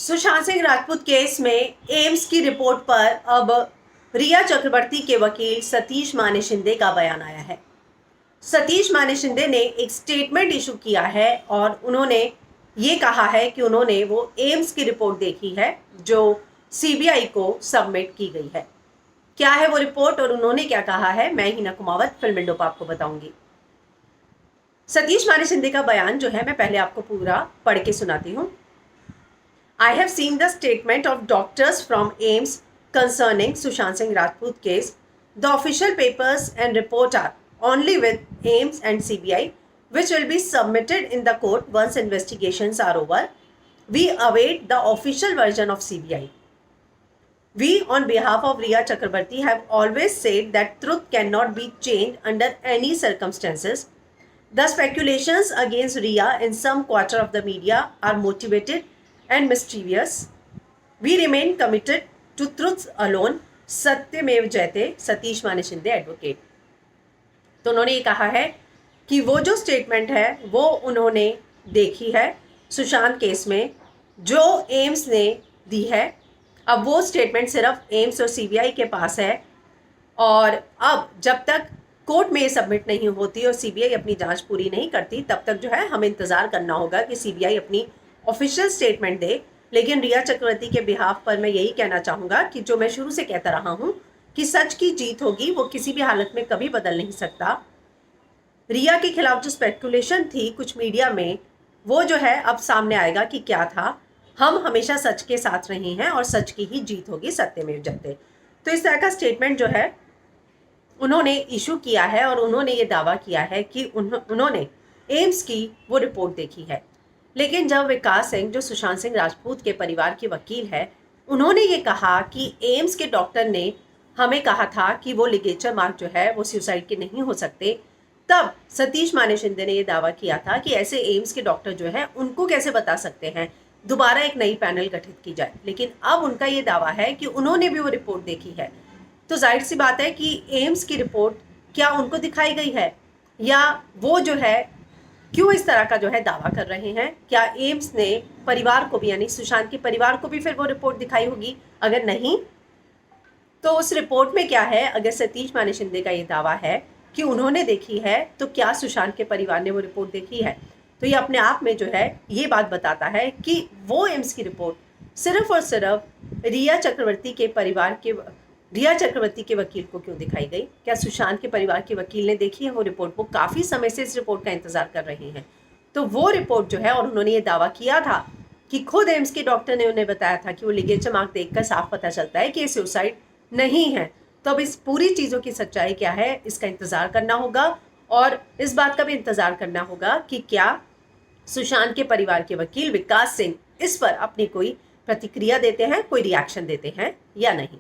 Sushant Singh Rajput case में AIIMS की report पर अब रिया चक्रवर्ती के वकील सतीश माने शिंदे का बयान आया है। सतीश माने शिंदे ने एक स्टेटमेंट इशू किया है और उन्होंने ये कहा है कि उन्होंने वो एम्स की रिपोर्ट देखी है जो सीबीआई को सबमिट की गई है। क्या है वो रिपोर्ट और उन्होंने क्या कहा है, मैं हिना कुमावत फिल्म विंडो पर आपको बताऊंगी। सतीश माने शिंदे का बयान जो है मैं पहले आपको पूरा पढ़ के सुनाती हूँ। I have seen the statement of doctors from AIIMS concerning Sushant Singh Rajput case. The official papers and report are only with AIIMS and CBI, which will be submitted in the court once investigations are over. We await the official version of CBI. We, on behalf of Riya Chakrabarti, have always said that truth cannot be changed under any circumstances. The speculations against Riya in some quarter of the media are motivated and mischievous. We remain committed to truth alone. सत्यमेव जयते, सतीश माने Shinde advocate. तो उन्होंने ये कहा है कि वो जो स्टेटमेंट है वो उन्होंने देखी है सुशांत केस में जो एम्स ने दी है। अब वो स्टेटमेंट सिर्फ एम्स और सीबीआई के पास है और अब जब तक कोर्ट में ये सबमिट नहीं होती और सीबीआई अपनी जांच पूरी नहीं करती तब तक जो है हमें इंतज़ार करना होगा कि सीबीआई अपनी ऑफिशियल स्टेटमेंट दे। लेकिन रिया चक्रवर्ती के बिहाफ पर मैं यही कहना चाहूँगा कि जो मैं शुरू से कहता रहा हूँ कि सच की जीत होगी, वो किसी भी हालत में कभी बदल नहीं सकता। रिया के खिलाफ जो स्पेकुलेशन थी कुछ मीडिया में, वो जो है अब सामने आएगा कि क्या था। हम हमेशा सच के साथ रहे हैं और सच की ही जीत होगी, सत्यमेव जयते। तो इस तरह का स्टेटमेंट जो है उन्होंने इशू किया है और उन्होंने ये दावा किया है कि उन्होंने एम्स की वो रिपोर्ट देखी है। लेकिन जब विकास सिंह जो सुशांत सिंह राजपूत के परिवार के वकील है, उन्होंने ये कहा कि एम्स के डॉक्टर ने हमें कहा था कि वो लिगेचर मार्क जो है वो सुसाइड के नहीं हो सकते, तब सतीश माने शिंदे ने ये दावा किया था कि ऐसे एम्स के डॉक्टर जो है उनको कैसे बता सकते हैं, दोबारा एक नई पैनल गठित की जाए। लेकिन अब उनका ये दावा है कि उन्होंने भी वो रिपोर्ट देखी है। तो जाहिर सी बात है कि एम्स की रिपोर्ट क्या उनको दिखाई गई है या वो जो है क्यों इस तरह का जो है दावा कर रहे हैं। क्या एम्स ने परिवार को भी, यानी सुशांत के परिवार को भी फिर वो रिपोर्ट दिखाई होगी? अगर नहीं तो उस रिपोर्ट में क्या है? अगर सतीश माने शिंदे का ये दावा है कि उन्होंने देखी है तो क्या सुशांत के परिवार ने वो रिपोर्ट देखी है? तो ये अपने आप में जो है ये बात बताता है कि वो एम्स की रिपोर्ट सिर्फ और सिर्फ रिया चक्रवर्ती के वकील को क्यों दिखाई गई? क्या सुशांत के परिवार के वकील ने देखी है वो रिपोर्ट? वो काफ़ी समय से इस रिपोर्ट का इंतजार कर रहे हैं। तो वो रिपोर्ट जो है, और उन्होंने ये दावा किया था कि खुद एम्स के डॉक्टर ने उन्हें बताया था कि वो लिगेचर मार्क देखकर साफ पता चलता है कि ये सुसाइड नहीं है। तो अब इस पूरी चीज़ों की सच्चाई क्या है, इसका इंतज़ार करना होगा और इस बात का भी इंतज़ार करना होगा कि क्या सुशांत के परिवार के वकील विकास सिंह इस पर अपनी कोई प्रतिक्रिया देते हैं, कोई रिएक्शन देते हैं या नहीं।